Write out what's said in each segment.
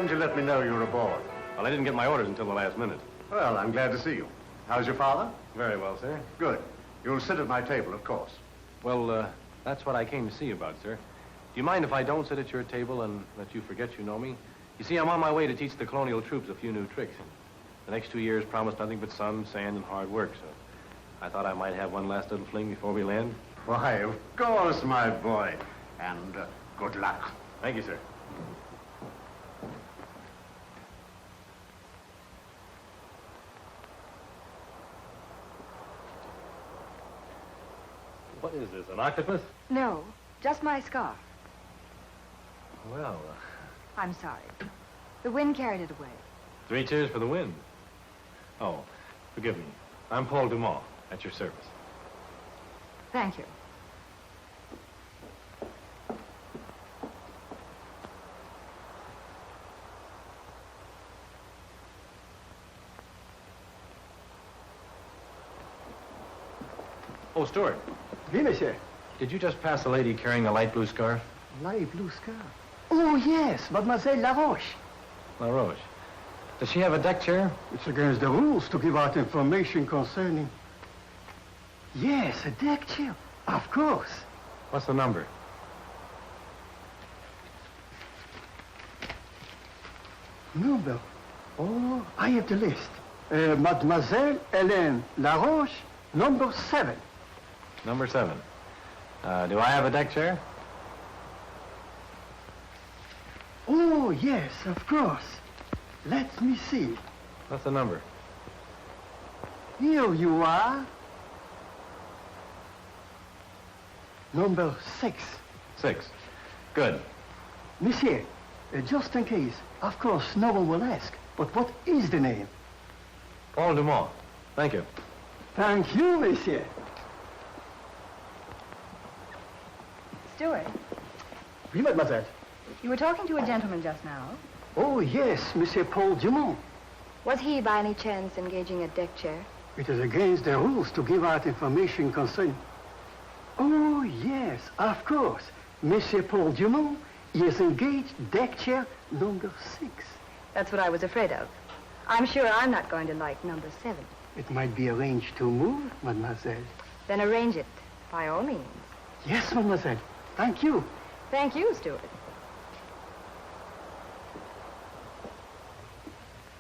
didn't you let me know you were aboard? Well, I didn't get my orders until the last minute. Well, I'm glad to see you. How's your father? Very well, sir. Good. You'll sit at my table, of course. Well, that's what I came to see you about, sir. Do you mind if I don't sit at your table and let you forget you know me? You see, I'm on my way to teach the colonial troops a few new tricks. The next 2 years promise nothing but sun, sand, and hard work, so I thought I might have one last little fling before we land. Why, of course, my boy. And good luck. Thank you, sir. What is this, an octopus? No, just my scarf. Well, I'm sorry. The wind carried it away. 3 cheers for the wind. Oh, forgive me. I'm Paul Dumont, at your service. Thank you. Oh, Stuart. Oui, monsieur. Did you just pass a lady carrying a light blue scarf? Light blue scarf. Oh, yes, Mademoiselle Laroche. LaRoche. Does she have a deck chair? It's against the rules to give out information concerning... Yes, a deck chair. Of course. What's the number? Number? Oh, I have the list. Mademoiselle Hélène Laroche, number 7. Number 7. Do I have a deck chair? Oh, yes, of course. Let me see. What's the number? Here you are. Number 6. 6. Good. Monsieur, just in case, of course, no one will ask, but what is the name? Paul Dumont. Thank you. Thank you, monsieur. Stuart, Oui, mademoiselle. you were talking to a gentleman just now. Oh, yes, Monsieur Paul Dumont. Was he, by any chance, engaging a deck chair? It is against the rules to give out information concerning... Oh, yes, of course. Monsieur Paul Dumont is engaged deck chair number 6. That's what I was afraid of. I'm sure I'm not going to like number 7. It might be arranged to move, mademoiselle. Then arrange it, by all means. Yes, mademoiselle. Thank you. Thank you, Stuart.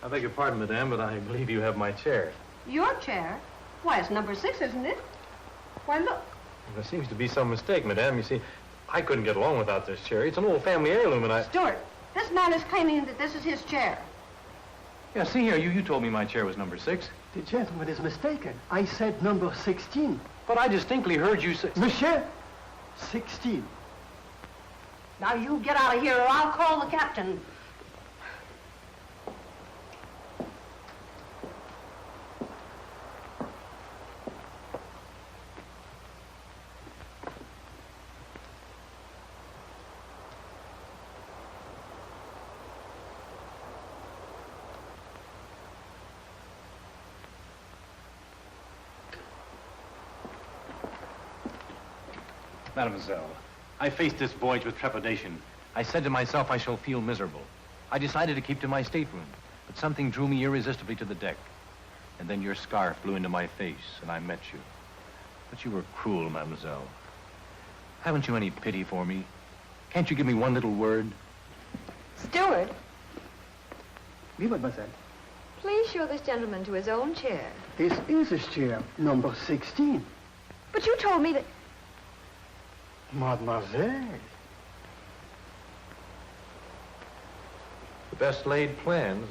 I beg your pardon, madame, but I believe you have my chair. Your chair? Why, it's number 6, isn't it? Why, look. There seems to be some mistake, madame. You see, I couldn't get along without this chair. It's an old family heirloom, and I... Stuart, this man is claiming that this is his chair. Yeah, see here, you told me my chair was number 6. The gentleman is mistaken. I said number 16. But I distinctly heard you say... Monsieur, 16. Now, you get out of here or I'll call the captain. Mademoiselle, I faced this voyage with trepidation. I said to myself, I shall feel miserable. I decided to keep to my stateroom, but something drew me irresistibly to the deck. And then your scarf blew into my face, and I met you. But you were cruel, mademoiselle. Haven't you any pity for me? Can't you give me one little word? Stuart, Oui, mademoiselle. please show this gentleman to his own chair. This is his chair, number 16. But you told me that... Mademoiselle. The best laid plans.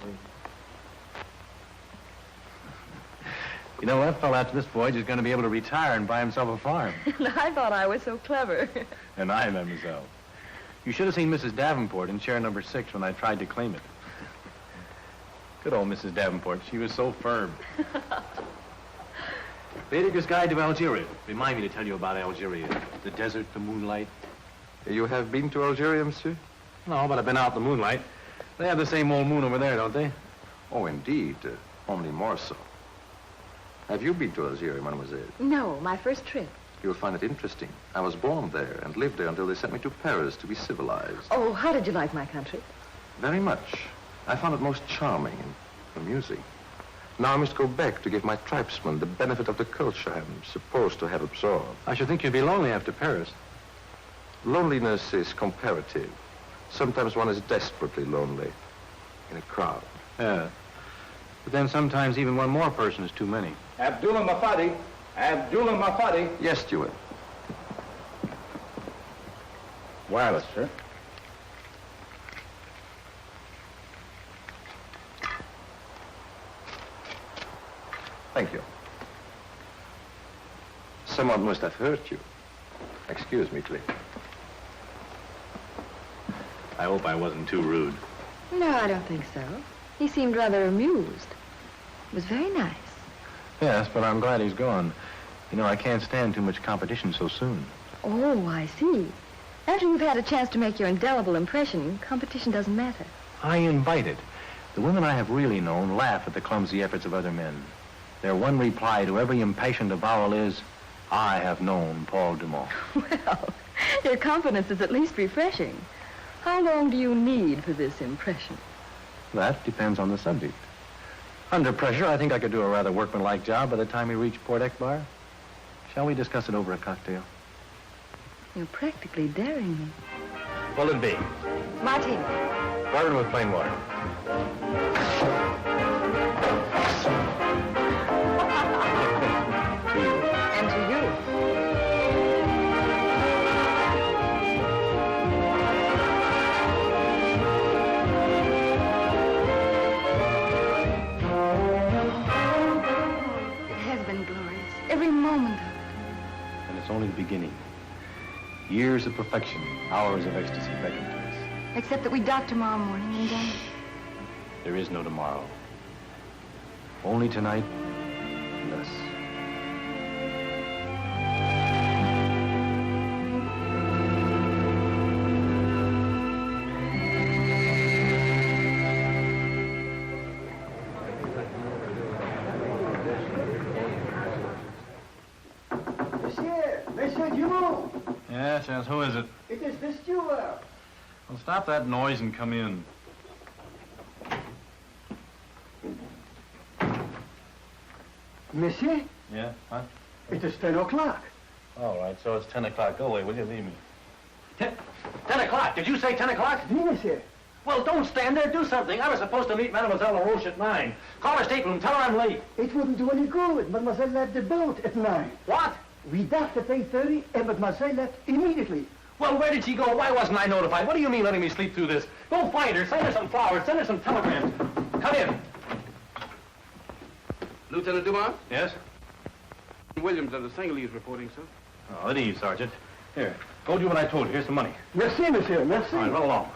You know, that fellow after this voyage is going to be able to retire and buy himself a farm. I thought I was so clever. And I, mademoiselle. You should have seen Mrs. Davenport in chair number 6 when I tried to claim it. Good old Mrs. Davenport. She was so firm. Baedeker's Guide to Algeria. Remind me to tell you about Algeria. The desert, the moonlight. You have been to Algeria, monsieur? No, but I've been out in the moonlight. They have the same old moon over there, don't they? Oh, indeed. Only more so. Have you been to Algeria, mademoiselle? No, my first trip. You'll find it interesting. I was born there and lived there until they sent me to Paris to be civilized. Oh, how did you like my country? Very much. I found it most charming and amusing. Now I must go back to give my tribesmen the benefit of the culture I'm supposed to have absorbed. I should think you'd be lonely after Paris. Loneliness is comparative. Sometimes one is desperately lonely in a crowd. Yeah. But then sometimes even one more person is too many. Abdullah Mafadi. Abdullah Mafadi. Yes, Stewart. Wireless, sir. Thank you. Someone must have hurt you. Excuse me, please. I hope I wasn't too rude. No, I don't think so. He seemed rather amused. It was very nice. Yes, but I'm glad he's gone. You know, I can't stand too much competition so soon. Oh, I see. After you've had a chance to make your indelible impression, competition doesn't matter. I invite it. The women I have really known laugh at the clumsy efforts of other men. Their one reply to every impassioned avowal is, I have known Paul Dumont. Well, your confidence is at least refreshing. How long do you need for this impression? That depends on the subject. Under pressure, I think I could do a rather workmanlike job by the time we reach Port Ekbar. Shall we discuss it over a cocktail? You're practically daring me. What'll it be? Martini. Bourbon with plain water. To you. And to you. It has been glorious. Every moment of it. And it's only the beginning. Years of perfection, hours of ecstasy beckon to us. Except that we dock tomorrow morning and then... There is no tomorrow. Only tonight and us. Monsieur Dumont. Yes, who is it? It is the steward. Well, stop that noise and come in. Monsieur, Yeah? Huh? it is 10 o'clock. All right, so it's 10 o'clock. Go away, will you? Leave me. 10 o'clock. Did you say 10 o'clock? Oui, monsieur. Well, don't stand there. Do something. I was supposed to meet Mademoiselle LaRoche at 9. Call her stateroom. Tell her I'm late. It wouldn't do any good. Mademoiselle left the boat at 9. What? We docked at 8:30 and Mademoiselle left immediately. Well, where did she go? Why wasn't I notified? What do you mean letting me sleep through this? Go find her. Send her some flowers. Send her some telegrams. Come in. Lieutenant Dumont? Yes? Williams of the Singhalese reporting, sir. Oh, at ease, Sergeant. Here, go do what I told you. Here's some money. Merci, monsieur. Merci. All right, run along.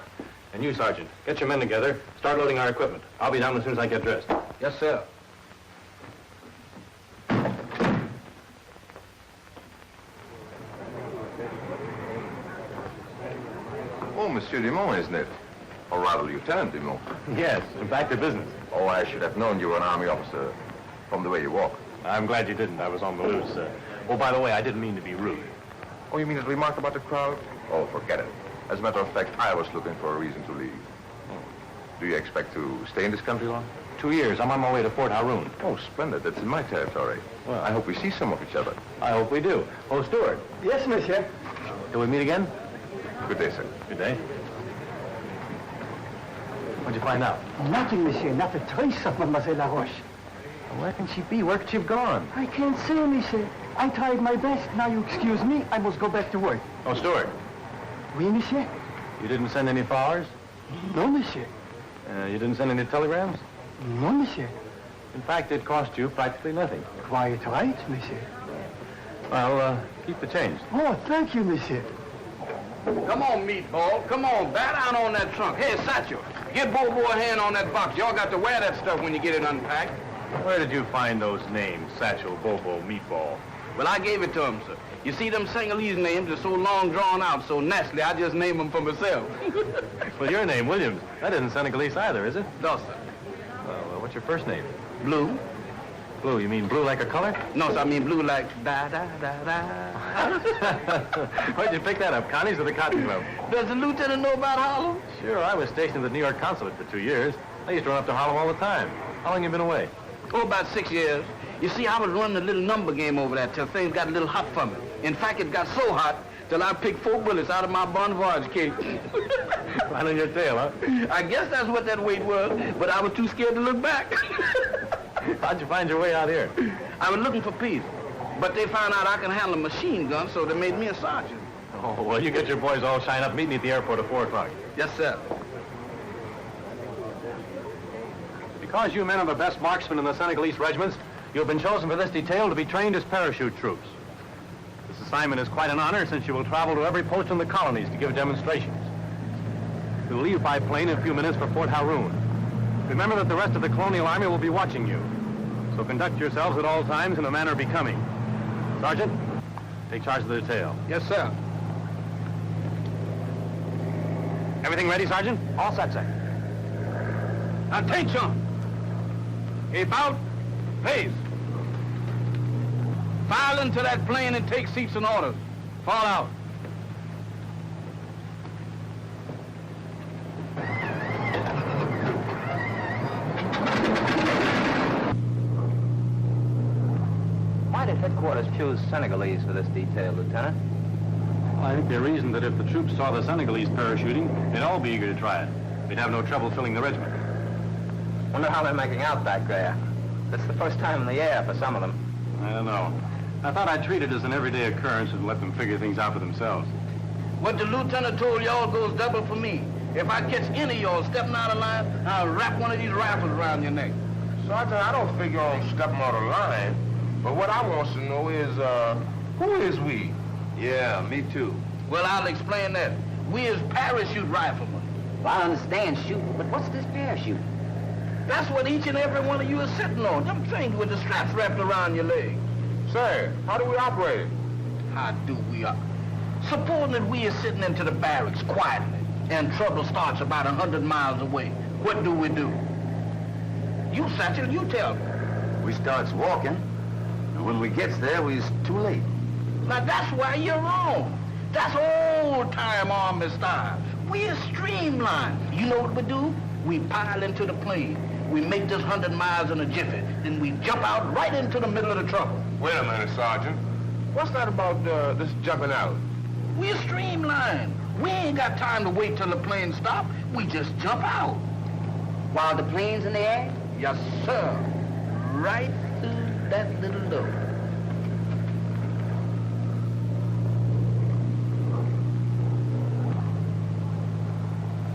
And you, Sergeant, get your men together. Start loading our equipment. I'll be down as soon as I get dressed. Yes, sir. Oh, Monsieur Dumont, isn't it? Or rather, Lieutenant Dumont. Yes, back to business. Oh, I should have known you were an army officer from the way you walk. I'm glad you didn't. I was on the loose. Oh, by the way, I didn't mean to be rude. Oh, you mean that remark about the crowd? Oh, forget it. As a matter of fact, I was looking for a reason to leave. Do you expect to stay in this country long? 2 years. I'm on my way to Fort Haroun. Oh, splendid. That's in my territory. Well, I hope we see some of each other. I hope we do. Oh, Stewart, Yes, monsieur. till we meet again? Good day, sir. Good day. What'd you find out? Nothing, monsieur. Not a trace of Mademoiselle LaRoche. Where can she be? Where could she have gone? I can't say, monsieur. I tried my best. Now you excuse me. I must go back to work. Oh, Stewart, Oui, monsieur? you didn't send any flowers? No, monsieur. You didn't send any telegrams? No, monsieur. In fact, it cost you practically nothing. Quite right, monsieur. Well, keep the change. Oh, thank you, monsieur. Come on, meatball. Come on, bat down on that trunk. Hey, Satchel, get Bobo a hand on that box. Y'all got to wear that stuff when you get it unpacked. Where did you find those names? Satchel, Bobo, Meatball. Well, I gave it to him, sir. You see, them Singhalese names are so long drawn out, so naturally, I just name them for myself. Well, your name, Williams. That isn't Senegalese either, is it? No, sir. Well, what's your first name? Blue? Blue. You mean blue like a color? No, sir, I mean blue like da-da-da-da. Where'd you pick that up, Connie's or the Cotton Club? Does the lieutenant know about Harlem? Sure, I was stationed at the New York consulate for 2 years. I used to run up to Harlem all the time. How long you been away? Oh, about 6 years. You see, I was running a little number game over there till things got a little hot for me. In fact, it got so hot till I picked 4 bullets out of my Bon Voyage case. Right on your tail, huh? I guess that's what that weight was, but I was too scared to look back. How'd you find your way out here? I was looking for peace, but they found out I can handle a machine gun, so they made me a sergeant. Oh, well, you get your boys all shined up. Meet me at the airport at 4 o'clock. Yes, sir. Because you men are the best marksmen in the Senegalese regiments, you have been chosen for this detail to be trained as parachute troops. This assignment is quite an honor since you will travel to every post in the colonies to give demonstrations. You'll leave by plane in a few minutes for Fort Haroun. Remember that the rest of the colonial army will be watching you. So conduct yourselves at all times in a manner becoming. Sergeant, take charge of the detail. Yes, sir. Everything ready, Sergeant? All set, sir. Attention! About, please. File into that plane and take seats and orders. Fall out. Why did headquarters choose Senegalese for this detail, Lieutenant? Well, I think they reasoned that if the troops saw the Senegalese parachuting, they'd all be eager to try it. They'd have no trouble filling the regiment. Wonder how they're making out back there. It's the first time in the air for some of them. I don't know. I thought I'd treat it as an everyday occurrence and let them figure things out for themselves. What the lieutenant told y'all goes double for me. If I catch any of y'all stepping out of line, I'll wrap one of these rifles around your neck. Sergeant, I don't figure on stepping out of line. But what I want to know is, who is we? Yeah, me too. Well, I'll explain that. We is parachute riflemen. Well, I understand shooting, but what's this parachute? That's what each and every one of you is sitting on. Them things with the straps wrapped around your legs. Say, how do we operate it? How do we Supposing that we is sitting into the barracks quietly, and trouble starts about 100 miles away. What do? You, Satchel, you tell me. We starts walking, and when we gets there, we's too late. Now, that's why you're wrong. That's old-time Army style. We is streamlined. You know what we do? We pile into the plane. We make this 100 miles in a jiffy. Then we jump out right into the middle of the trouble. Wait a minute, Sergeant. What's that about this jumping out? We is streamlined. We ain't got time to wait till the plane stops. We just jump out. While the plane's in the air? Yes, sir. Right through that little door.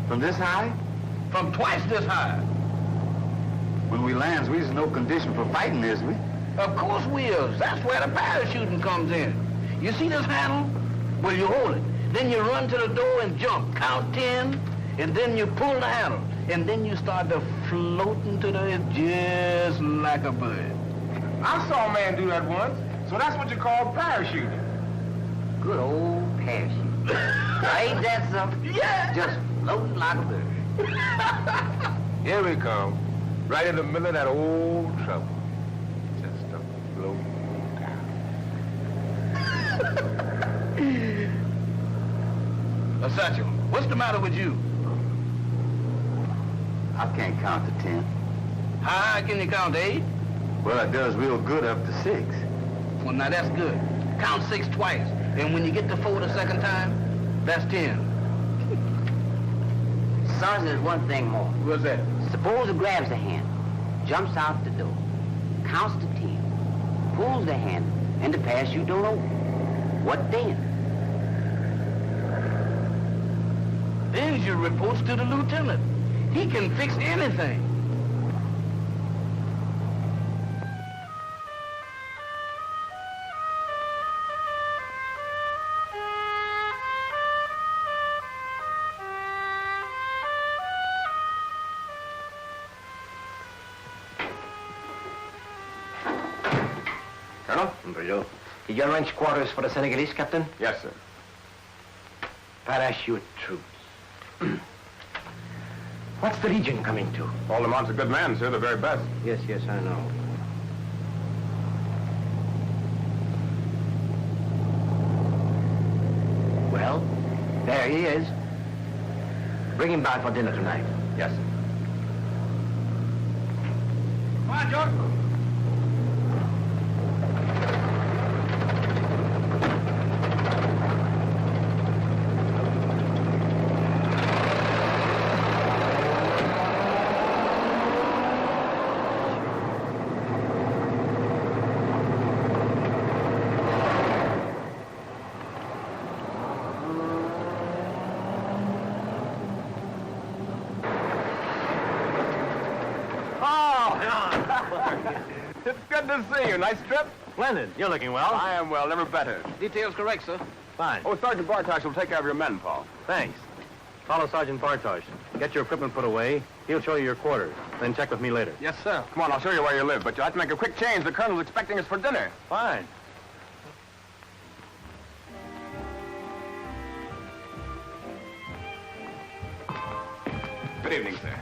From this high? From twice this high. When we lands, we's in no condition for fighting, is we? Of course we is. That's where the parachuting comes in. You see this handle? Well, you hold it. Then you run to the door and jump. Count 10, and then you pull the handle. And then you start to floating to the edge just like a bird. I saw a man do that once, so that's what you call parachuting. Good old parachute. Ain't that something? Yeah. Just floating like a bird. Here we come, right in the middle of that old trouble. Just a floating down. Satchel, what's the matter with you? I can't count to 10. How high can you count, 8? Well, it does real good up to 6. Well, now that's good. Count 6 twice. And when you get to 4 the second time, that's 10. Sergeant, there's one thing more. What's that? Suppose he grabs the hand, jumps out the door, counts to 10, pulls the handle, and the parachute don't open. What then? Then you report to the lieutenant. He can fix anything. Colonel? Bonjour. Did you arrange quarters for the Senegalese, Captain? Yes, sir. Parachute troops. What's the Legion coming to? Aldermont's a good man, sir, the very best. Yes, I know. Well, there he is. Bring him back for dinner tonight. Yes, sir. on, George. It's good to see you. Nice trip? Splendid. You're looking well. I am well, never better. Details correct, sir. Fine. Oh, Sergeant Bartosh will take care of your men, Paul. Thanks. Follow Sergeant Bartosh. Get your equipment put away. He'll show you your quarters. Then check with me later. Yes, sir. Come on, I'll show you where you live, but you'll have to make a quick change. The Colonel's expecting us for dinner. Fine. Good evening, sir.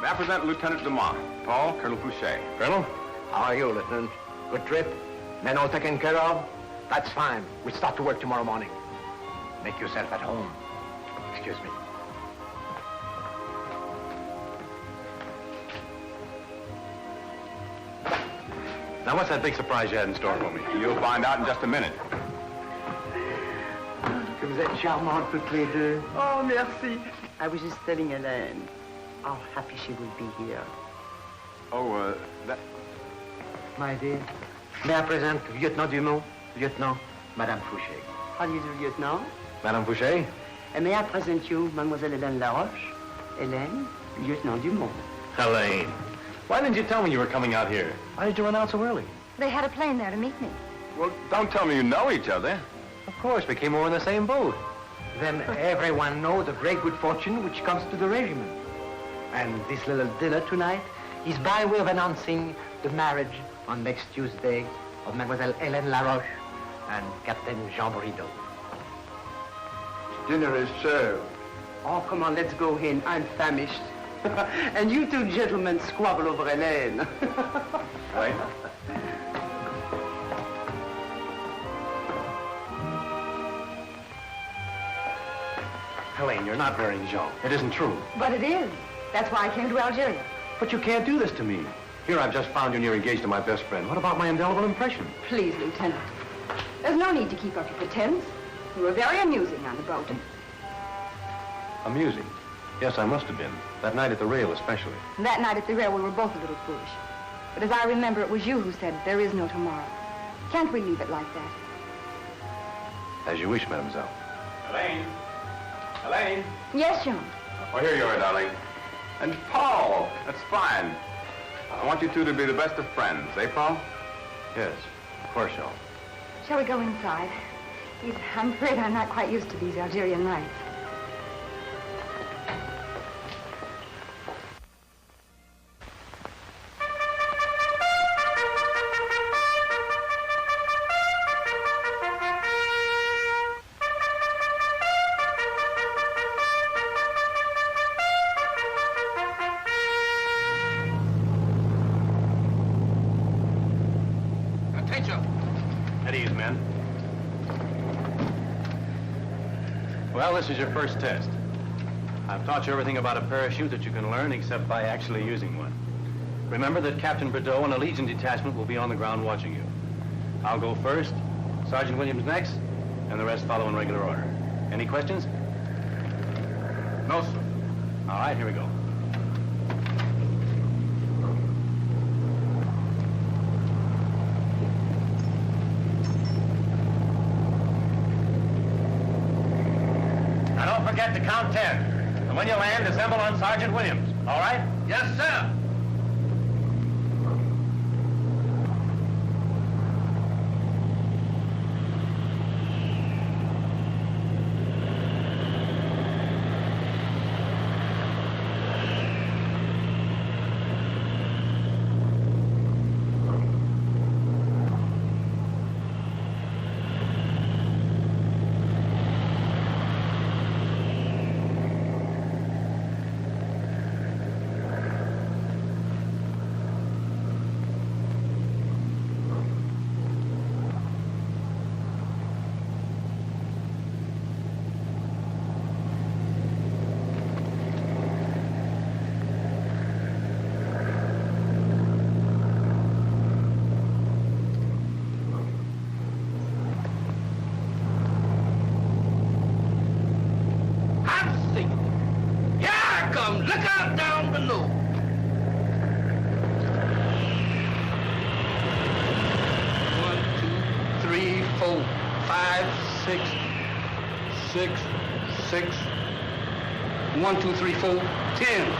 May I present Lieutenant Dumas, Paul, Colonel Fouché. Colonel? How are you, Lieutenant? Good trip? Men all taken care of? That's fine. We start to work tomorrow morning. Make yourself at home. Excuse me. Now, what's that big surprise you had in store for me? You'll find out in just a minute. Que vous êtes charmantes toutes les deux. Oh, merci. I was just telling Hélène how happy she would be here. Oh, that... My dear, may I present Lieutenant Dumont, Lieutenant Madame Fouché. How do you do, Lieutenant? Madame Fouché? And may I present you Mademoiselle Hélène Laroche? Hélène, Lieutenant Dumont. Helene. Why didn't you tell me you were coming out here? Why did you run out so early? They had a plane there to meet me. Well, don't tell me you know each other. Of course, we came over in the same boat. Then everyone knows the great good fortune which comes to the regiment. And this little dinner tonight is by way of announcing the marriage on next Tuesday of Mademoiselle Hélène Laroche and Captain Jean Brideau. Dinner is served. Oh, come on, let's go in. I'm famished. And you two gentlemen squabble over Hélène. Right? Helene, you're not marrying Jean. It isn't true. But it is. That's why I came to Algeria. But you can't do this to me. Here, I've just found you and you're engaged to my best friend. What about my indelible impression? Please, Lieutenant. There's no need to keep up your pretense. You were very amusing on the boat. Amusing. Yes, I must have been. That night at the rail, especially. And that night at the rail, we were both a little foolish. But as I remember, it was you who said, there is no tomorrow. Can't we leave it like that? As you wish, mademoiselle. Helene? Helene? Yes, Jean. Oh, here you are, darling. And Paul, that's fine. I want you two to be the best of friends, eh, Paul? Yes, of course, Jean. Shall we go inside? I'm afraid I'm not quite used to these Algerian nights. At ease, men. Well, this is your first test. I've taught you everything about a parachute that you can learn except by actually using one. Remember that Captain Brideau and a Legion detachment will be on the ground watching you. I'll go first, Sergeant Williams next, and the rest follow in regular order. Any questions? No, sir. All right, here we go. Now don't forget to count 10. And when you land, assemble on Sergeant Williams. All right? Yes, sir. 4, 5, 6, 6, 6. 1, 2, 3, 4, 10.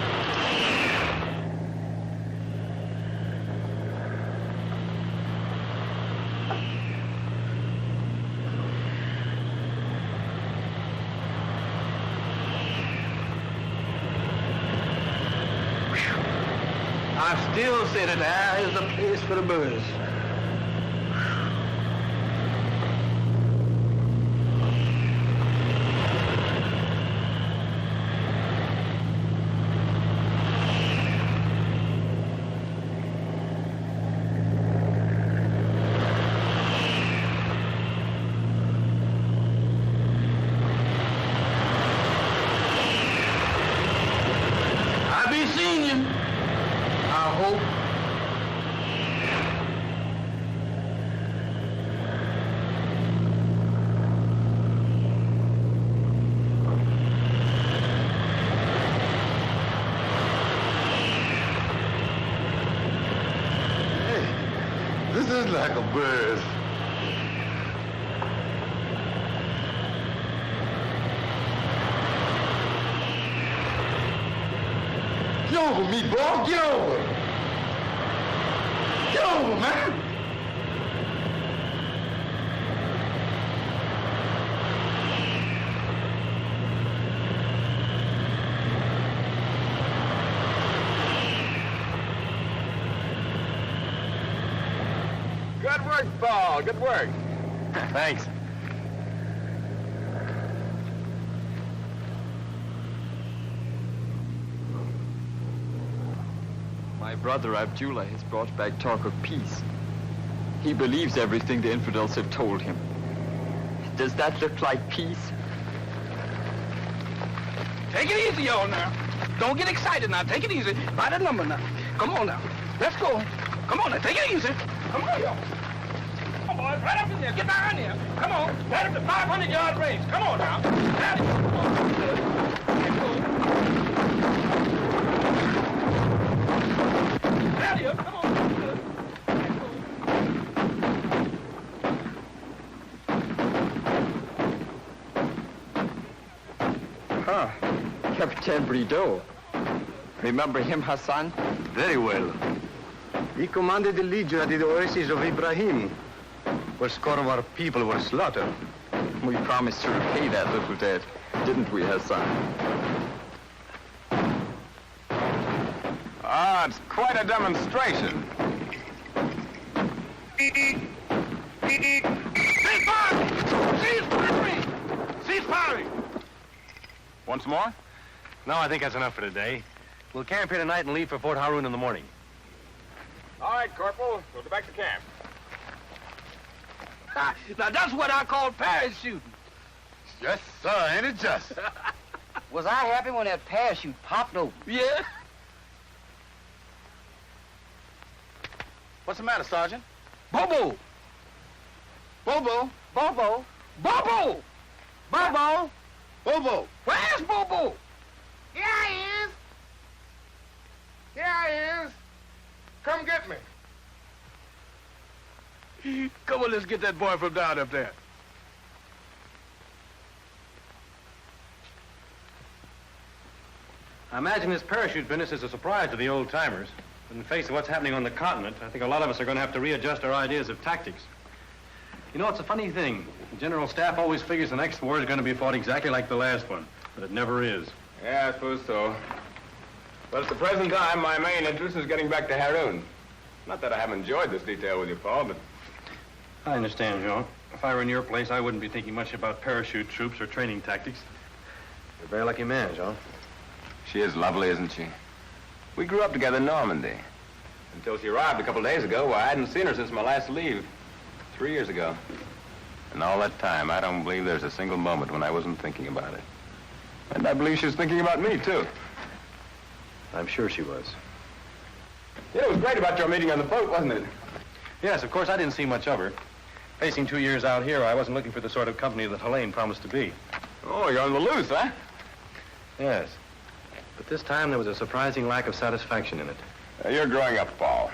I still say that there is a place for the birds. I be seeing you. I hope. This is like a bird. Get over, meatball. Get over. Get over, man. Good work, Paul. Good work. Thanks. My brother Abdullah has brought back talk of peace. He believes everything the infidels have told him. Does that look like peace? Take it easy, y'all, now. Don't get excited now. Take it easy. Buy the number now. Come on now. Let's go. Come on now. Take it easy. Come on, y'all. Come on, boys. Right up in there. Get behind there. Come on. Right up to 500-yard range. Come on now. Daddy. Come on. Let's go. Daddy, come on. Huh. Captain Brideau. Remember him, Hassan? Very well. He commanded the legion at the oasis of Ibrahim, where a score of our people were slaughtered. We promised to repay that little debt, didn't we, Hassan? Ah, it's quite a demonstration. Cease firing! Cease firing! Cease firing! Once more? No, I think that's enough for today. We'll camp here tonight and leave for Fort Harun in the morning. All right, Corporal. We'll go back to camp. Now, that's what I call parachuting. Yes, sir. Ain't it just? Was I happy when that parachute popped open? Yeah? What's the matter, Sergeant? Bobo! Bobo! Bobo! Bobo! Bobo! Bobo! Where's Bobo? Here he is. Here he is. Come get me. Come on, let's get that boy from down up there. I imagine this parachute business is a surprise to the old-timers. But in the face of what's happening on the continent, I think a lot of us are going to have to readjust our ideas of tactics. You know, it's a funny thing. The General Staff always figures the next war is going to be fought exactly like the last one, but it never is. Yeah, I suppose so. But at the present time, my main interest is getting back to Harun. Not that I haven't enjoyed this detail with you, Paul, but... I understand, Jean. If I were in your place, I wouldn't be thinking much about parachute troops or training tactics. You're a very lucky man, Jean. She is lovely, isn't she? We grew up together in Normandy. Until she arrived a couple days ago. Why, I hadn't seen her since my last leave. 3 years ago. And all that time, I don't believe there's a single moment when I wasn't thinking about it. And I believe she was thinking about me, too. I'm sure she was. Yeah, it was great about your meeting on the boat, wasn't it? Yes, of course, I didn't see much of her. Facing 2 years out here, I wasn't looking for the sort of company that Helene promised to be. Oh, you're on the loose, huh? Yes. But this time, there was a surprising lack of satisfaction in it. You're growing up, Paul.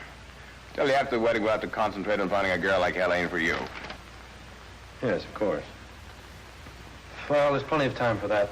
Still, you have to go out to concentrate on finding a girl like Helene for you. Yes, of course. Well, there's plenty of time for that.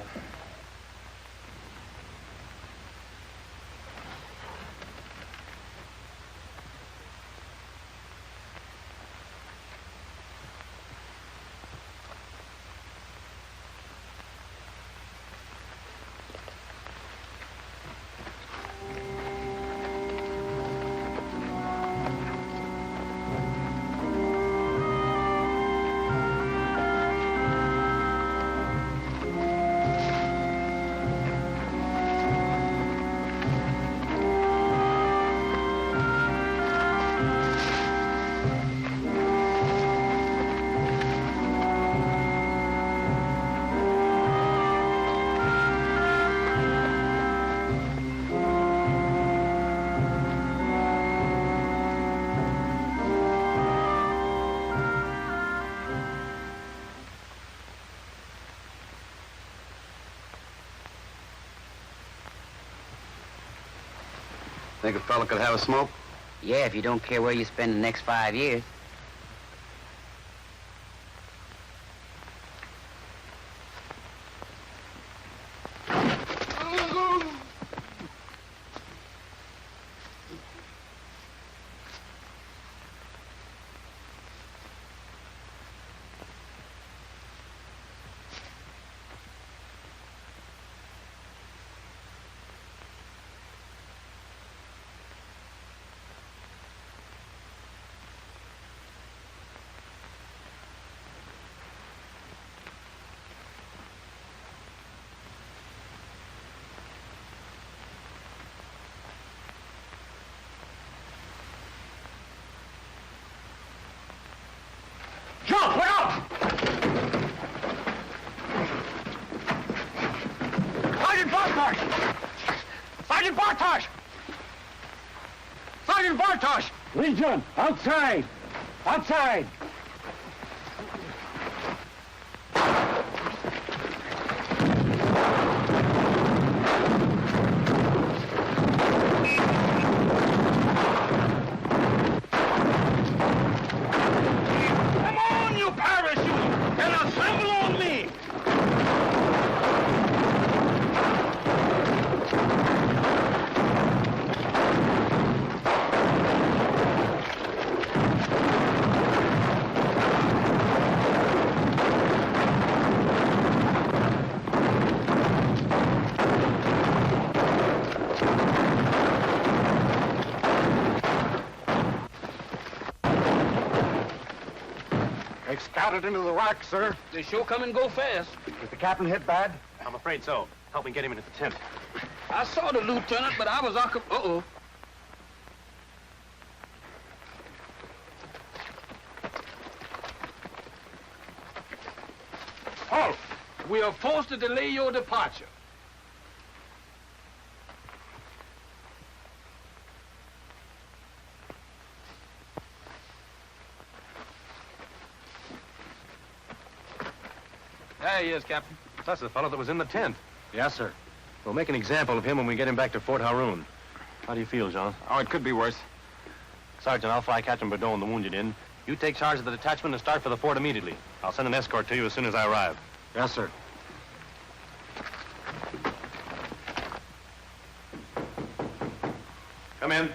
Think a fella could have a smoke? Yeah, if you don't care where you spend the next 5 years. Jump! Look out! Sergeant Bartosh! Sergeant Bartosh! Sergeant Bartosh! Legion, outside! Outside! Come on, you parachute! And assemble on me! They've scouted into the rock, sir. They sure come and go fast. Is the captain hit bad? I'm afraid so. Help me get him into the tent. I saw the lieutenant, but I was occupied. Uh-oh. Halt! We are forced to delay your departure. There he is, Captain. That's the fellow that was in the tent. Yes, sir. We'll make an example of him when we get him back to Fort Haroun. How do you feel, John? Oh, it could be worse. Sergeant, I'll fly Captain Bordeaux and the wounded in. You take charge of the detachment and start for the fort immediately. I'll send an escort to you as soon as I arrive. Yes, sir. Come in.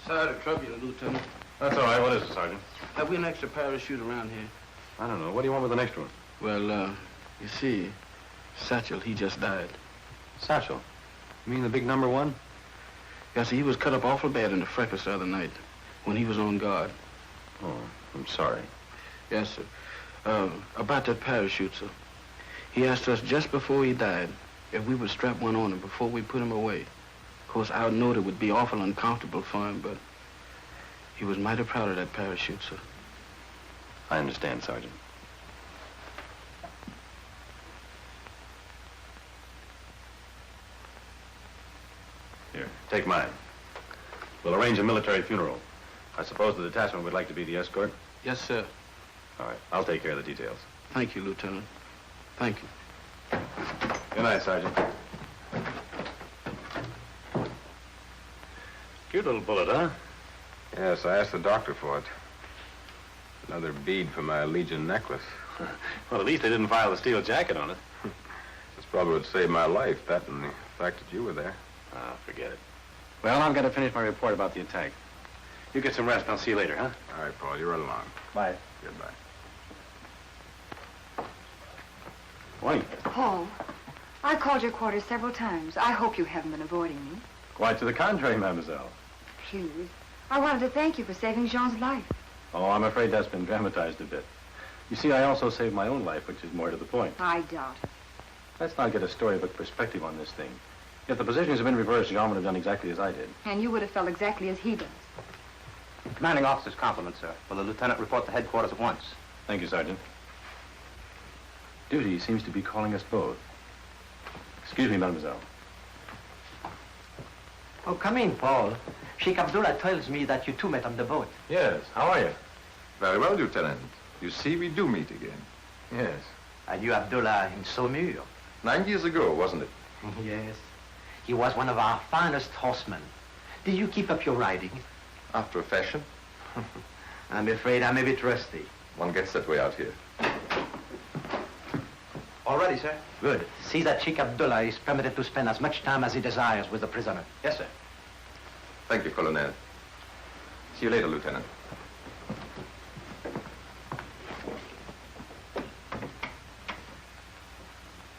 Sorry to trouble you, Lieutenant. That's all right. What is it, Sergeant? Have we an extra parachute around here? I don't know. What do you want with the next one? Well, you see, Satchel, he just died. Satchel. You mean the big number one? Yeah, see, he was cut up awful bad in the fracas the other night when he was on guard. Oh, I'm sorry. Yes, sir. About that parachute, sir. He asked us just before he died if we would strap one on him before we put him away. Of course, I know it would be awful uncomfortable for him, but he was mighty proud of that parachute, sir. I understand, Sergeant. Here, take mine. We'll arrange a military funeral. I suppose the detachment would like to be the escort? Yes, sir. All right, I'll take care of the details. Thank you, Lieutenant. Thank you. Good night, Sergeant. Cute little bullet, huh? Yes, I asked the doctor for it. Another bead for my Legion necklace. Well, at least they didn't file a steel jacket on it. This probably would save my life, that and the fact that you were there. Ah, forget it. Well, I've got to finish my report about the attack. You get some rest, and I'll see you later, huh? All right, Paul, you run along. Bye. Goodbye. Morning. Paul, I called your quarters several times. I hope you haven't been avoiding me. Quite to the contrary, mademoiselle. Please. I wanted to thank you for saving Jean's life. Oh, I'm afraid that's been dramatized a bit. You see, I also saved my own life, which is more to the point. I doubt it. Let's not get a storybook perspective on this thing. If the positions had been reversed, Jean would have done exactly as I did. And you would have felt exactly as he does. Commanding officer's compliments, sir. Will the lieutenant report to headquarters at once? Thank you, Sergeant. Duty seems to be calling us both. Excuse me, mademoiselle. Oh, come in, Paul. Sheikh Abdullah tells me that you two met on the boat. Yes, how are you? Very well, Lieutenant. You see, we do meet again. Yes. And you, Abdullah, in Saumur. 9 years ago, wasn't it? Yes. He was one of our finest horsemen. Did you keep up your riding? After a fashion. I'm afraid I'm a bit rusty. One gets that way out here. All ready, sir. Good. See that Sheikh Abdullah is permitted to spend as much time as he desires with the prisoner. Yes, sir. Thank you, Colonel. See you later, Lieutenant.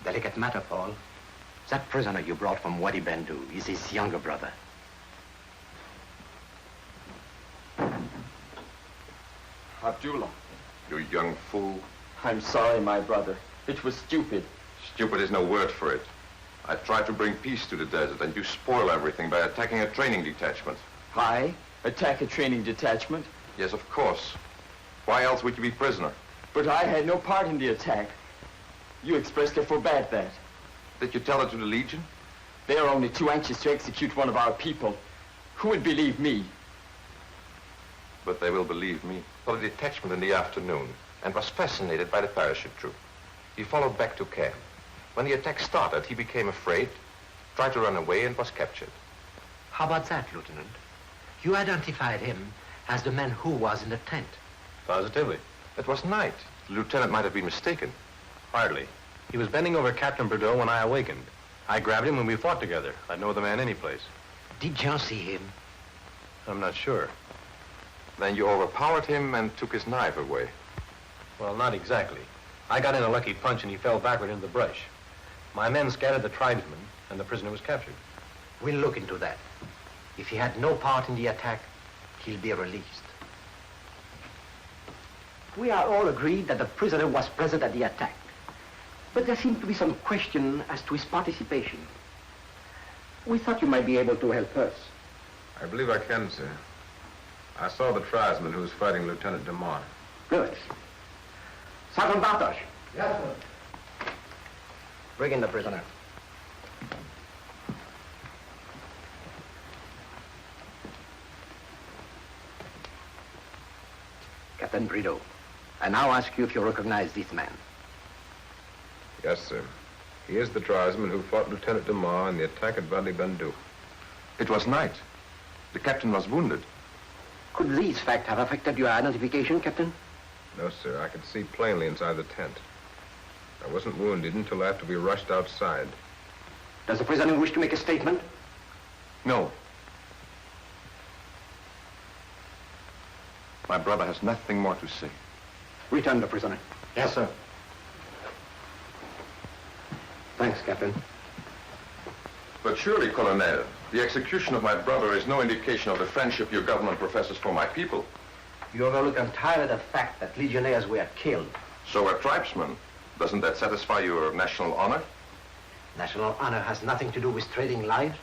Delicate matter, Paul. That prisoner you brought from Wadi Bendu is his younger brother. Abdullah, You young fool. I'm sorry, my brother. It was stupid. Stupid is no word for it. I tried to bring peace to the desert, and you spoil everything by attacking a training detachment. I attack a training detachment? Yes, of course. Why else would you be prisoner? But I had no part in the attack. You expressly forbade that. Did you tell it to the Legion? They are only too anxious to execute one of our people. Who would believe me? But they will believe me. Saw the detachment in the afternoon and was fascinated by the parachute troop. He followed back to camp. When the attack started, he became afraid, tried to run away, and was captured. How about that, Lieutenant? You identified him as the man who was in the tent. Positively. It was night. The lieutenant might have been mistaken. Hardly. He was bending over Captain Bordeaux when I awakened. I grabbed him and we fought together. I'd know the man any place. Did Jean see him? I'm not sure. Then you overpowered him and took his knife away. Well, not exactly. I got in a lucky punch and he fell backward into the brush. My men scattered the tribesmen and the prisoner was captured. We'll look into that. If he had no part in the attack, he'll be released. We are all agreed that the prisoner was present at the attack. But there seems to be some question as to his participation. We thought you might be able to help us. I believe I can, sir. I saw the tribesman who was fighting Lieutenant DeMar. Good. Sergeant Bartosz. Yes, sir. Bring in the prisoner. Captain Brideau, I now ask you if you recognize this man. Yes, sir. He is the tribesman who fought Lieutenant DeMar in the attack at Wadi Bendu. It was night. The captain was wounded. Could these facts have affected your identification, Captain? No, sir. I could see plainly inside the tent. I wasn't wounded until after we rushed outside. Does the prisoner wish to make a statement? No. My brother has nothing more to say. Return the prisoner. Yes, sir. Thanks, Captain. But surely, Colonel, the execution of my brother is no indication of the friendship your government professes for my people. You overlook entirely the fact that legionnaires were killed. So were tribesmen. Doesn't that satisfy your national honor? National honor has nothing to do with trading lives.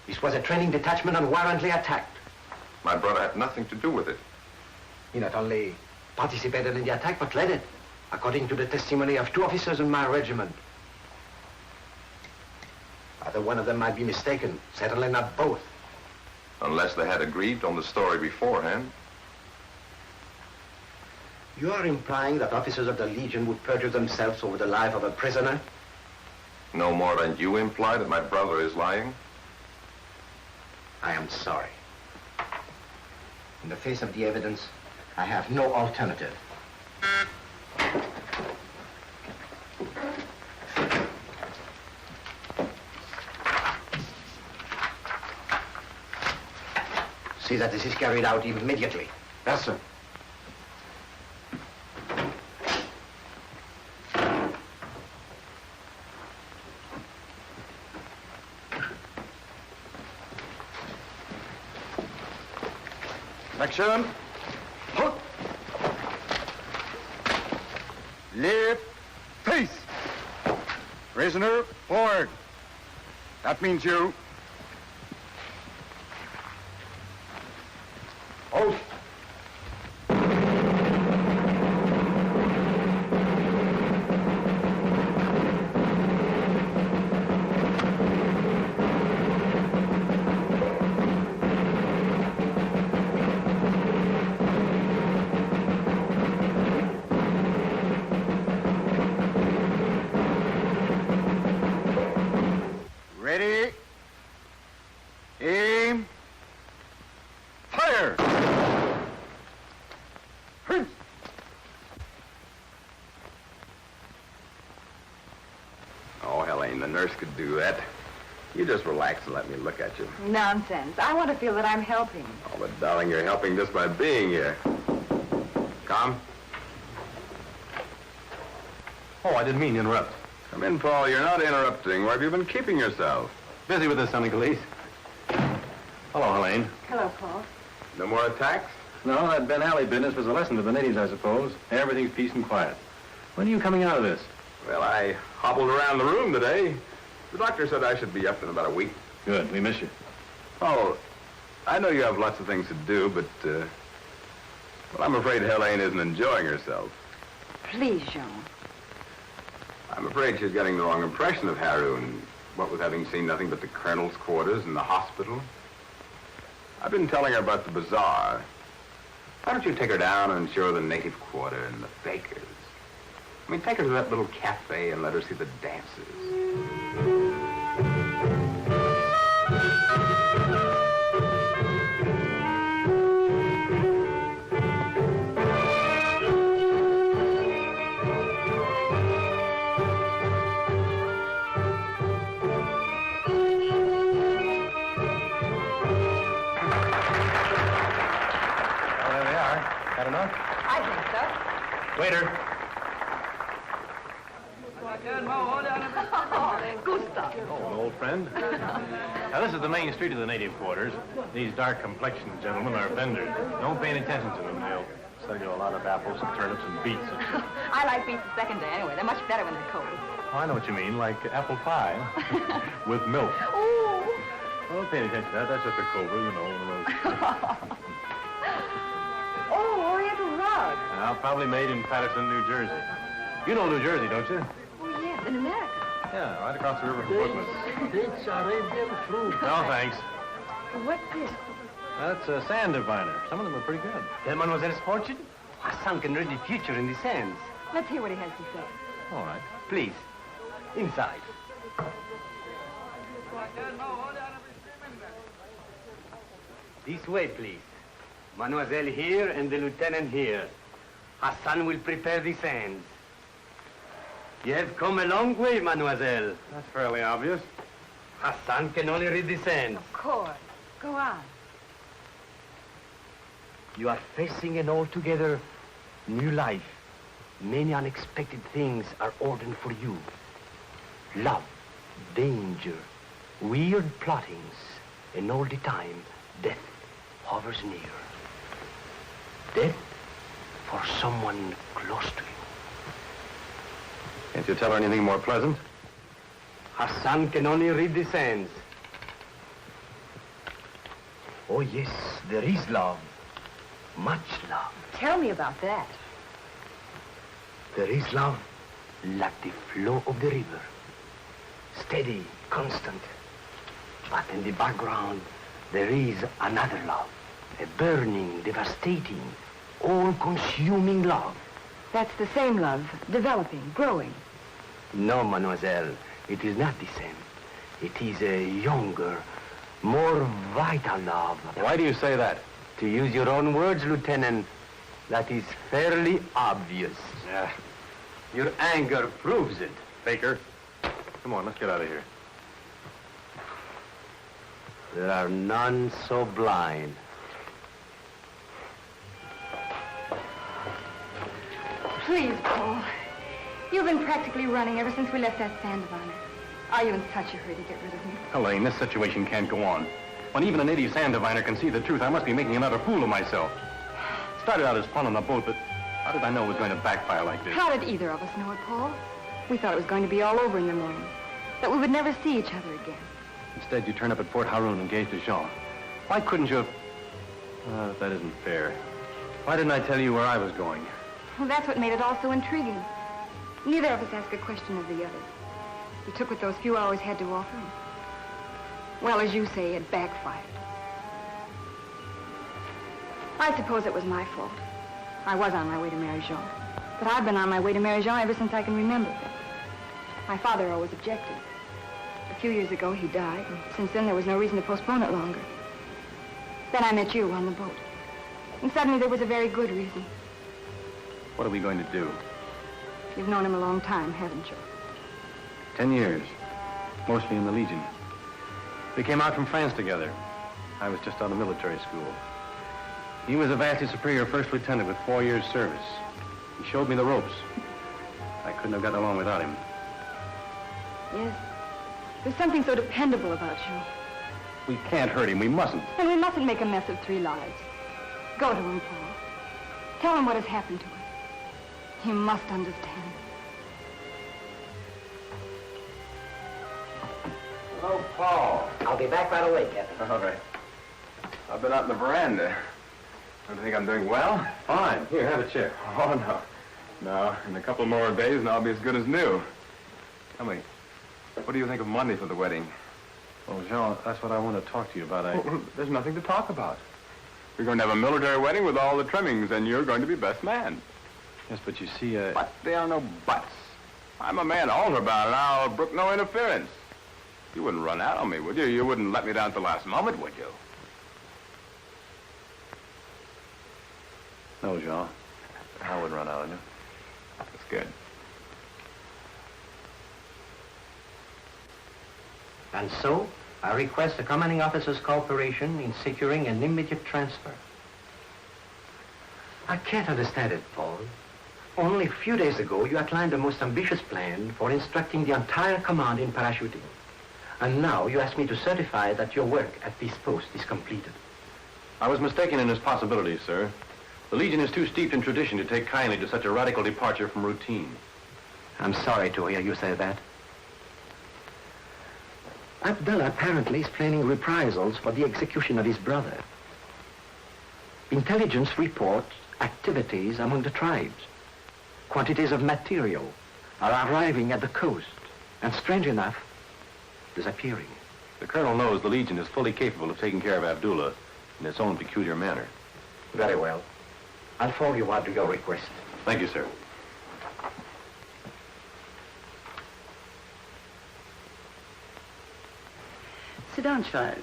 This was a training detachment unwarrantedly attacked. My brother had nothing to do with it. He not only participated in the attack, but led it, according to the testimony of 2 officers in my regiment. Either one of them might be mistaken, certainly not both. Unless they had agreed on the story beforehand. You are implying that officers of the Legion would perjure themselves over the life of a prisoner? No more than you imply that my brother is lying? I am sorry. In the face of the evidence, I have no alternative. See that this is carried out immediately. Yes, sir. Action. Halt. Left. Face. Prisoner, forward. That means you. Oath. Ready. Aim. Fire! Oh, Helene, the nurse could do that. You just relax and let me look at you. Nonsense. I want to feel that I'm helping. Oh, but darling, you're helping just by being here. Come. Oh, I didn't mean to interrupt. Come in, Paul. You're not interrupting. Where have you been keeping yourself? Busy with the Sunny Police. Hello, Helene. Hello, Paul. No more attacks? No, that Ben Alley business was a lesson to the natives, I suppose. Everything's peace and quiet. When are you coming out of this? Well, I hobbled around the room today. The doctor said I should be up in about a week. Good. We miss you. Oh, I know you have lots of things to do, but, well, I'm afraid Helene isn't enjoying herself. Please, Jean. I'm afraid she's getting the wrong impression of Haroun, what with having seen nothing but the colonel's quarters and the hospital. I've been telling her about the bazaar. Why don't you take her down and show her the native quarter and the bakers? I mean, take her to that little cafe and let her see the dances. Got enough? I think so. Waiter. Gustav. Oh, an old friend. Now, this is the main street of the native quarters. These dark-complexioned gentlemen are vendors. Don't pay any attention to them. They'll sell you a lot of apples and turnips and beets. I like beets the second day anyway. They're much better when they're cold. Oh, I know what you mean, like apple pie with milk. Ooh. Oh, don't pay any attention to that. That's just a cobra, you know, one of those. Oh, Oriental rug. Now, probably made in Patterson, New Jersey. You know New Jersey, don't you? Oh, yes, in America. Yeah, right across the river from Brooklyn. It's Arabian fruit. No, thanks. What's this? That's a sand diviner. Some of them are pretty good. Tell Mademoiselle's fortune? Hassan can read the future in the sands. Let's hear what he has to say. All right. Please, inside. This way, please. Mademoiselle here and the lieutenant here. Hassan will prepare the sands. You have come a long way, mademoiselle. That's fairly obvious. Hassan can only read the sands. Of course. Go on. You are facing an altogether new life. Many unexpected things are ordained for you. Love, danger, weird plottings, and all the time, death hovers near. Death for someone close to you. Can't you tell her anything more pleasant? Hassan can only read the sands. Oh, yes, there is love. Much love. Tell me about that. There is love like the flow of the river. Steady, constant. But in the background, there is another love. A burning, devastating, all-consuming love. That's the same love, developing, growing. No, mademoiselle, it is not the same. It is a younger, more vital love. Why do you say that? It To use your own words, Lieutenant, that is fairly obvious. Yeah. Your anger proves it. Baker, come on, let's get out of here. There are none so blind. Please, Paul. You've been practically running ever since we left that Sand of Honor. Are you in such a hurry to get rid of me? Helene, this situation can't go on. When even a native sand diviner can see the truth, I must be making another fool of myself. Started out as fun on the boat, but how did I know it was going to backfire like this? How did either of us know it, Paul? We thought it was going to be all over in the morning. That we would never see each other again. Instead, you turn up at Port Haroun engaged to Jean. Why couldn't you have... that isn't fair. Why didn't I tell you where I was going? Well, that's what made it all so intriguing. Neither of us asked a question of the other. We took what those few hours had to offer. Well, as you say, it backfired. I suppose it was my fault. I was on my way to marry Jean. But I've been on my way to marry Jean ever since I can remember. My father always objected. A few years ago, he died, and since then there was no reason to postpone it longer. Then I met you on the boat. And suddenly there was a very good reason. What are we going to do? You've known him a long time, haven't you? 10 years. Mostly in the Legion. We came out from France together. I was just out of military school. He was a vastly superior first lieutenant with 4 years' service. He showed me the ropes. I couldn't have gotten along without him. Yes. There's something so dependable about you. We can't hurt him. We mustn't. And we mustn't make a mess of 3 lives. Go to him, Paul. Tell him what has happened to us. He must understand. Oh, Paul. I'll be back right away, Captain. All right. I've been out in the veranda. Don't you think I'm doing well? Fine. Here, have a chair. Oh, no. No, in a couple more days and I'll be as good as new. Tell me, what do you think of Monday for the wedding? Oh, Jean, that's what I want to talk to you about. Well, there's nothing to talk about. We're going to have a military wedding with all the trimmings, and you're going to be best man. Yes, but you see, But there are no buts. I'm a man older about it. I'll brook no interference. You wouldn't run out on me, would you? You wouldn't let me down at the last moment, would you? No, Jean. I wouldn't run out on you. That's good. And so, I request the commanding officer's cooperation in securing an immediate transfer. I can't understand it, Paul. Only a few days ago, you outlined the most ambitious plan for instructing the entire command in parachuting. And now you ask me to certify that your work at this post is completed. I was mistaken in his possibilities, sir. The Legion is too steeped in tradition to take kindly to such a radical departure from routine. I'm sorry to hear you say that. Abdullah apparently is planning reprisals for the execution of his brother. Intelligence reports activities among the tribes. Quantities of material are arriving at the coast, and strange enough, disappearing. The Colonel knows the Legion is fully capable of taking care of Abdullah in its own peculiar manner. Very well. I'll follow you out to your request. Thank you, sir. Sit down, child.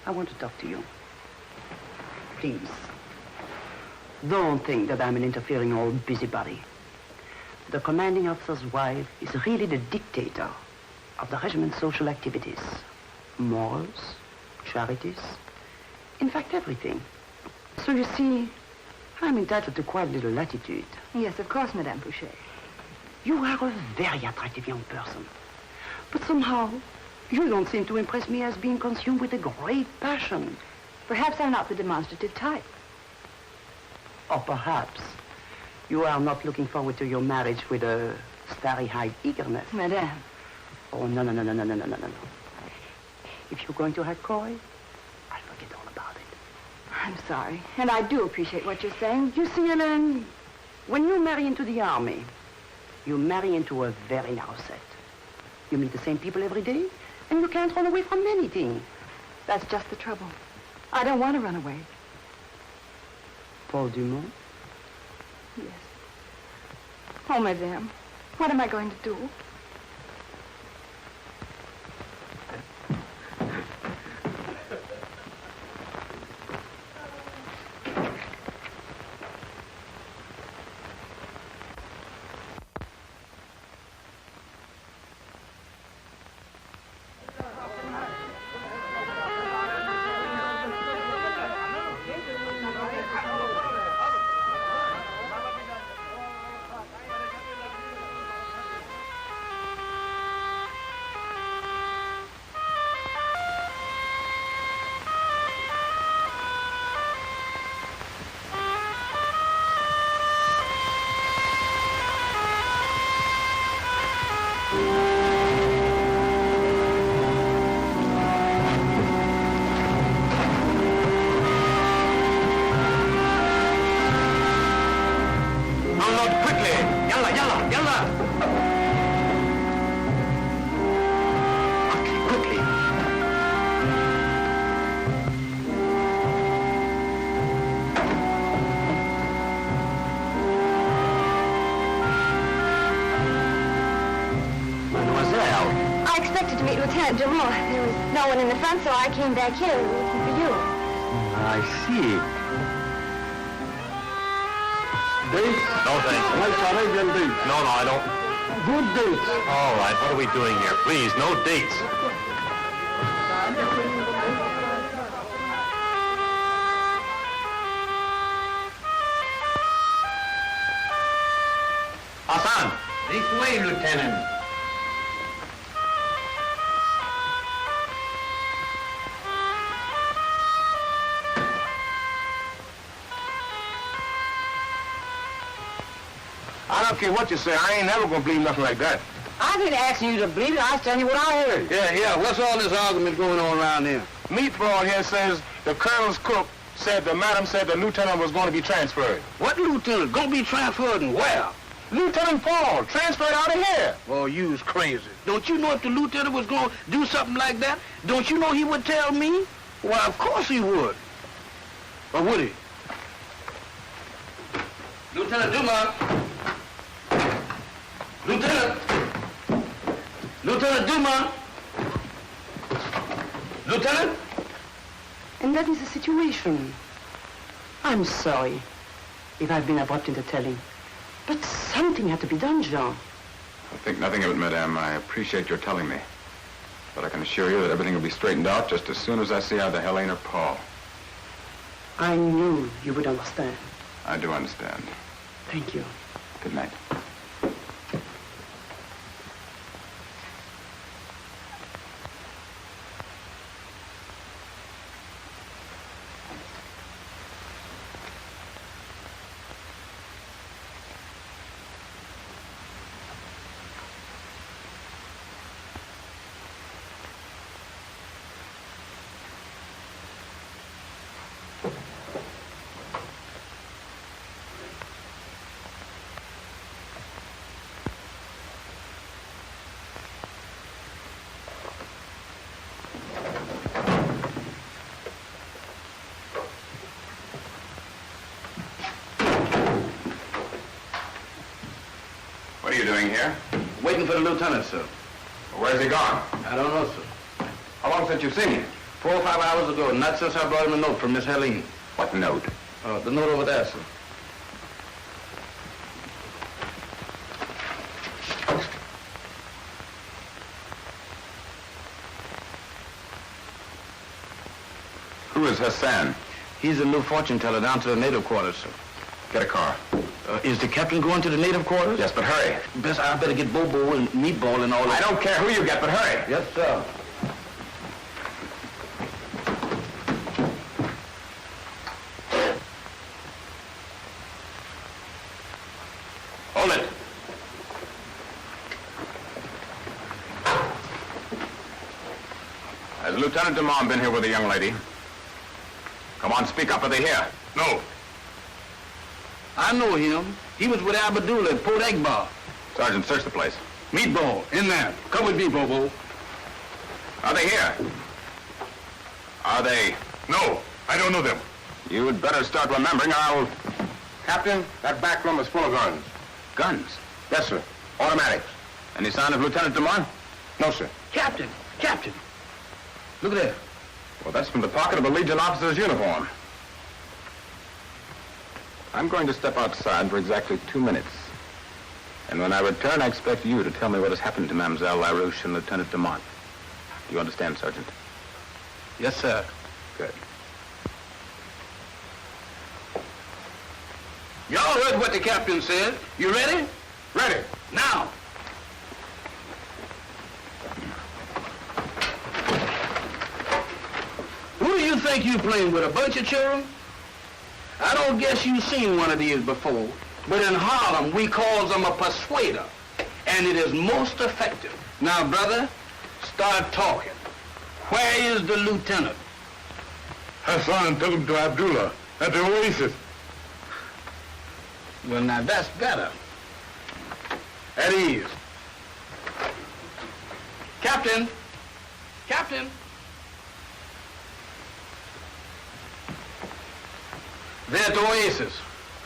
I want to talk to you. Please. Don't think that I'm an interfering old busybody. The commanding officer's wife is really the dictator of the regiment's social activities. Morals, charities, in fact, everything. So you see, I'm entitled to quite a little latitude. Yes, of course, Madame Boucher. You are a very attractive young person. But somehow, you don't seem to impress me as being consumed with a great passion. Perhaps I'm not the demonstrative type. Or perhaps you are not looking forward to your marriage with a starry-eyed eagerness. Madame. Oh, no. If you're going to have coy, I'll forget all about it. I'm sorry. And I do appreciate what you're saying. You see, Hélène, when you marry into the army, you marry into a very narrow set. You meet the same people every day, and you can't run away from anything. That's just the trouble. I don't want to run away. Paul Dumont? Yes. Oh, Madame, what am I going to do? to meet Lieutenant Jamal. There was no one in the front, so I came back here looking for you. I see. Dates? No, thanks. Nice Arabian dates. No, I don't. Good dates. All right, what are we doing here? Please, no dates. Hassan! This way, Lieutenant. I don't care what you say. I ain't never gonna believe nothing like that. I didn't ask you to believe it. I was telling you what I heard. Yeah, what's all this argument going on around here? Meatball here says the colonel's cook said the madam said the lieutenant was going to be transferred. What lieutenant? Gonna be transferred and where? Lieutenant Paul, transferred out of here. Oh, you's crazy. Don't you know if the lieutenant was gonna do something like that? Don't you know he would tell me? Why, of course he would. Or would he? Lieutenant Dumas. Lieutenant! Lieutenant Dumas! Lieutenant? And that is the situation. I'm sorry if I've been abrupt in the telling. But something had to be done, Jean. I think nothing of it, madame. I appreciate your telling me. But I can assure you that everything will be straightened out just as soon as I see either Helene or Paul. I knew you would understand. I do understand. Thank you. Good night. What are you doing here? Waiting for the lieutenant, sir. Where's he gone? I don't know, sir. How long since you've seen him? 4 or 5 hours ago, not since I brought him a note from Miss Helene. What note? The note over there, sir. Who is Hassan? He's a new fortune teller down to the native quarters, sir. Get a car. Is the captain going to the native quarters? Yes, but hurry. I better get Bobo and Meatball and all I that. don't care who you get, but hurry. Yes, sir. Hold it. Has Lieutenant DeMond been here with a young lady? Come on, speak up. Are they here? No. I know him. He was with Abdullah at Port Egbar. Sergeant, search the place. Meatball, in there. Come with me, Bobo. Are they here? Are they? No, I don't know them. You'd better start remembering or I'll... Captain, that back room is full of guns. Guns? Yes, sir. Automatics. Any sign of Lieutenant DeMond? No, sir. Captain! Look there. Well, that's from the pocket of a Legion officer's uniform. I'm going to step outside for exactly 2 minutes. And when I return, I expect you to tell me what has happened to Mademoiselle LaRouche and Lieutenant DeMont. Do you understand, Sergeant? Yes, sir. Good. Y'all heard what the captain said. You ready? Ready. Now. Who do you think you playing with, a bunch of children? I don't guess you've seen one of these before, but in Harlem, we call them a persuader, and it is most effective. Now, brother, start talking. Where is the lieutenant? Hassan took him to Abdullah at the Oasis. Well, now, that's better. At ease. Captain! Captain! They're at the Oasis.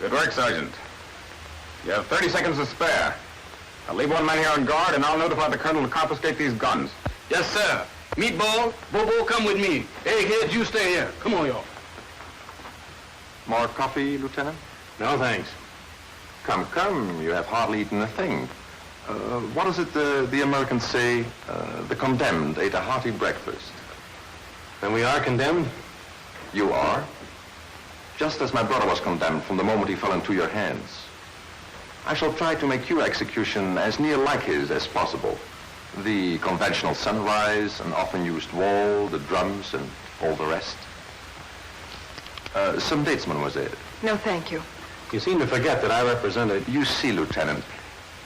Good work, Sergeant. You have 30 seconds to spare. I'll leave one man here on guard, and I'll notify the colonel to confiscate these guns. Yes, sir. Meatball, Bobo, come with me. Egghead, you stay here. Come on, y'all. More coffee, Lieutenant? No, thanks. Come, come. You have hardly eaten a thing. What is it the Americans say? The condemned ate a hearty breakfast. Then we are condemned? You are? Just as my brother was condemned from the moment he fell into your hands. I shall try to make your execution as near like his as possible. The conventional sunrise, an often used wall, the drums, and all the rest. Some dates, mademoiselle. No, thank you. You seem to forget that I represented... You see, Lieutenant,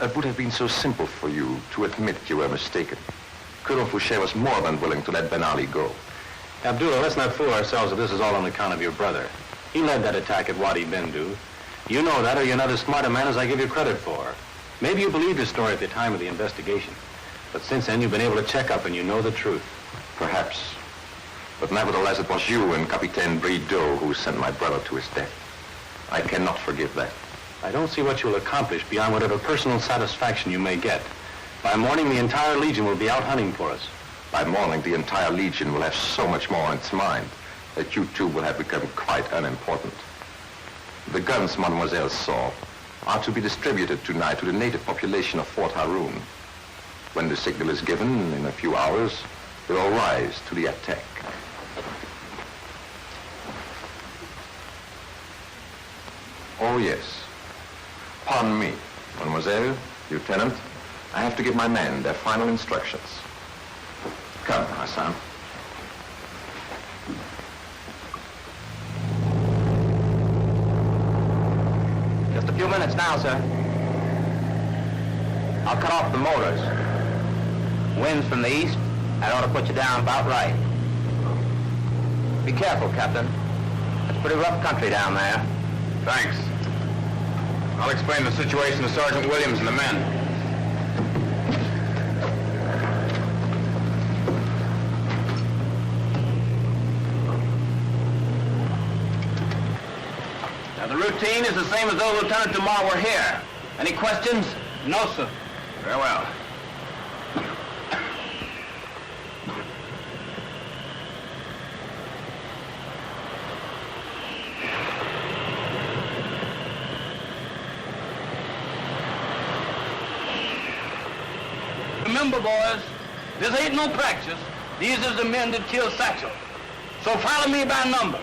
it would have been so simple for you to admit you were mistaken. Colonel Fouché was more than willing to let Ben Ali go. Abdullah, let's not fool ourselves that this is all on account of your brother. He led that attack at Wadi Bendu. You know that, or you're not as smart a man as I give you credit for. Maybe you believed his story at the time of the investigation. But since then, you've been able to check up and you know the truth. Perhaps. But nevertheless, it was you and Capitaine Brideau who sent my brother to his death. I cannot forgive that. I don't see what you'll accomplish beyond whatever personal satisfaction you may get. By morning, the entire Legion will be out hunting for us. By morning, the entire Legion will have so much more on its mind that you two will have become quite unimportant. The guns Mademoiselle saw are to be distributed tonight to the native population of Fort Haroun. When the signal is given, in a few hours, they will rise to the attack. Oh, yes. Pardon me, Mademoiselle, Lieutenant. I have to give my men their final instructions. Come, Hassan. Just a few minutes now, sir. I'll cut off the motors. Wind's from the east. That ought to put you down about right. Be careful, Captain. It's pretty rough country down there. Thanks. I'll explain the situation to Sergeant Williams and the men. Now, the routine is the same as though Lieutenant DeMar were here. Any questions? No, sir. Very well. Remember, boys, this ain't no practice. These is the men that killed Satchel. So follow me by numbers.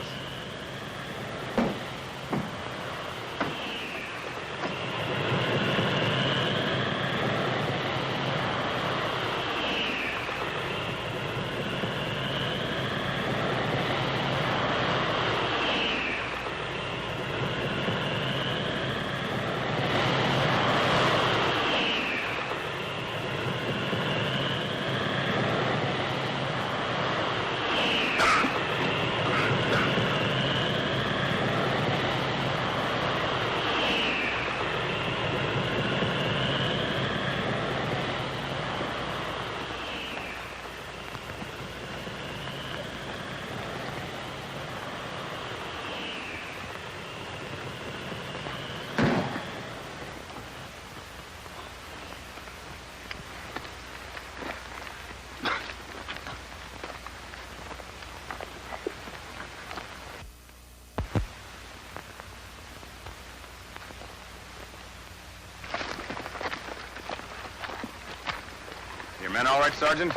Your men all right, Sergeant?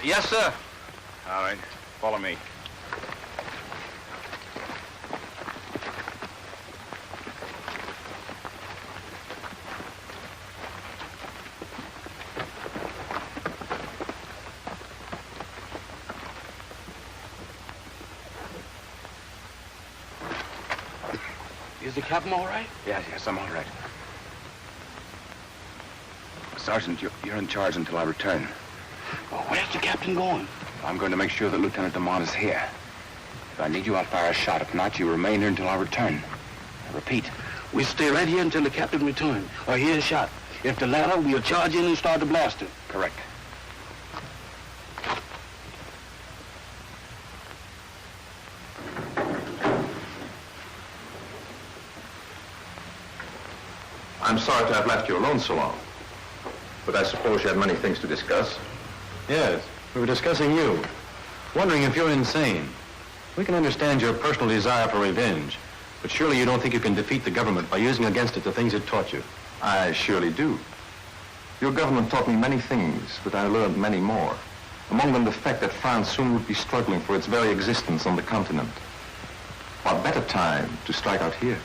Yes, sir. All right. Follow me. Is the captain all right? Yes, I'm all right. Sergeant, you're in charge until I return. Well, where's the captain going? I'm going to make sure that Lieutenant DeMont is here. If I need you, I'll fire a shot. If not, you remain here until I return. I repeat. We stay right here until the captain returns, or hear a shot. If the latter, we'll charge in and start the blasting. Correct. I'm sorry to have left you alone so long. But I suppose you had many things to discuss. Yes. We were discussing you, wondering if you're insane. We can understand your personal desire for revenge, but surely you don't think you can defeat the government by using against it the things it taught you. I surely do. Your government taught me many things, but I learned many more. Among them the fact that France soon would be struggling for its very existence on the continent. What better time to strike out here?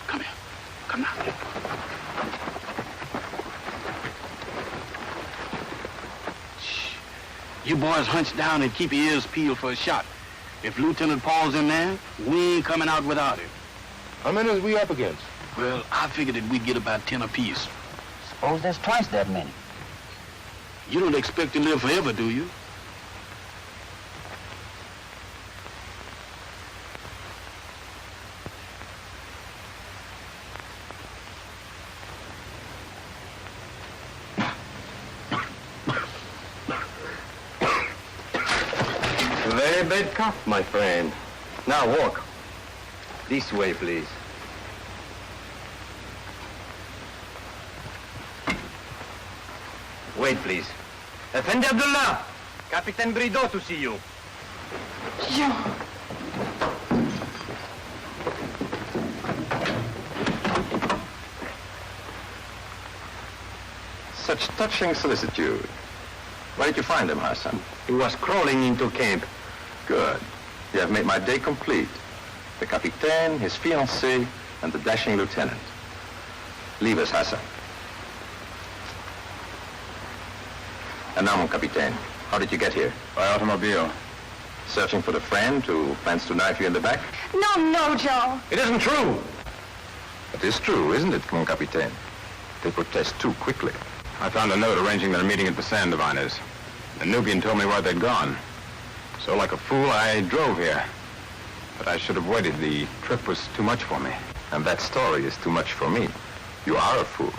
Come here. Come now. Shh. You boys hunch down and keep your ears peeled for a shot. If Lieutenant Paul's in there, we ain't coming out without him. How many is we up against? Well, I figured that we'd get about 10 apiece. Suppose there's twice that many. You don't expect to live forever, do you? Very bad cough, my friend. Now walk. This way, please. Wait, please. Effendi Abdullah! Captain Brideau to see you. Jean. Such touching solicitude. Where did you find him, Hassan? He was crawling into camp. Good. You have made my day complete. The Capitaine, his fiancée, and the dashing lieutenant. Leave us, Hassan. And now, mon Capitaine, how did you get here? By automobile. Searching for the friend who plans to knife you in the back? No, Joe. It isn't true. It is true, isn't it, mon Capitaine? They protest too quickly. I found a note arranging their meeting at the Sand Diviners. The Nubian told me where they'd gone. So like a fool, I drove here. But I should have waited. The trip was too much for me. And that story is too much for me. You are a fool.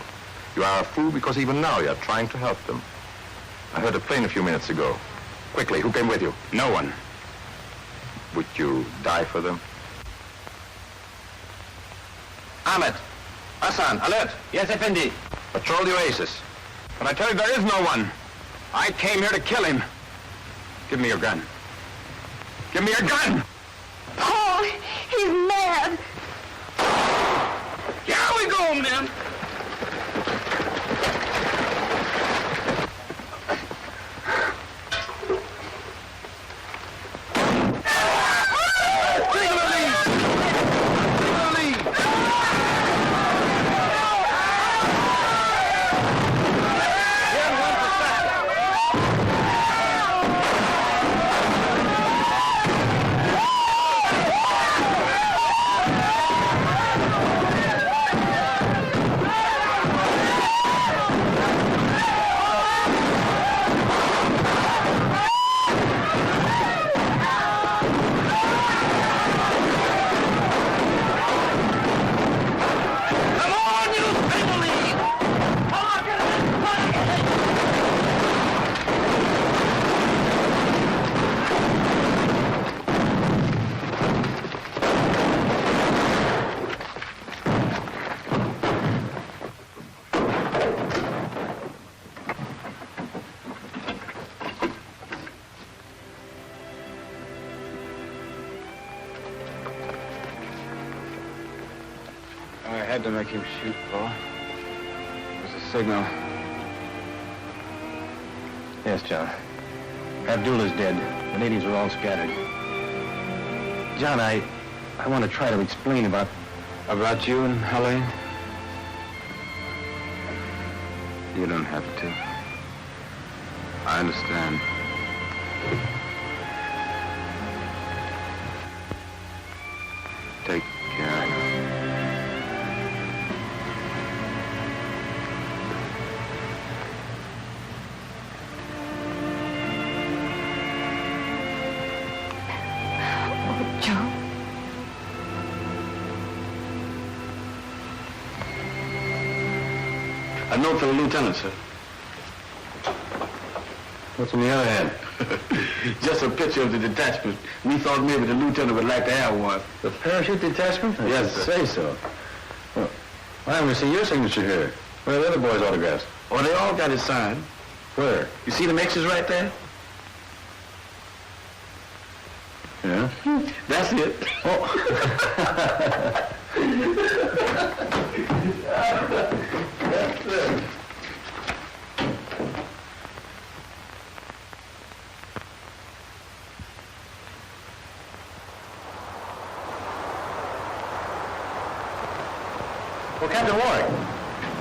You are a fool because even now you're trying to help them. I heard a plane a few minutes ago. Quickly, who came with you? No one. Would you die for them? Ahmed! Hassan, alert! Yes, Effendi. Patrol the oasis. But I tell you, there is no one. I came here to kill him. Give me your gun. Give me your gun! Paul, he's mad. Here we go, man. I had to make him shoot, Paul. It was a signal. Yes, John. Abdullah's dead. The natives are all scattered. John, I want to try to explain about you and Helene? You don't have to. I understand. Take care. Joe. A note for the lieutenant, sir. What's in the other hand? Just a picture of the detachment. We thought maybe the lieutenant would like to have one. The parachute detachment? Yes, sir. Say so. Well, I haven't seen your signature here. Where are the other boys' autographs? Oh, they all got it signed. Where? You see the mixes right there? Yeah? That's it. Well, Captain Warwick,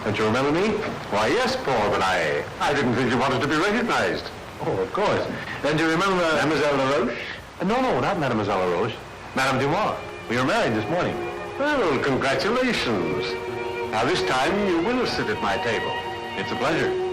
don't you remember me? Why, yes, Paul, but I didn't think you wanted to be recognized. Oh, of course. Then do you remember Mademoiselle LaRoche? No, not Mademoiselle LaRoche. Madame Dumas. We were married this morning. Well, congratulations. Now, this time you will sit at my table. It's a pleasure.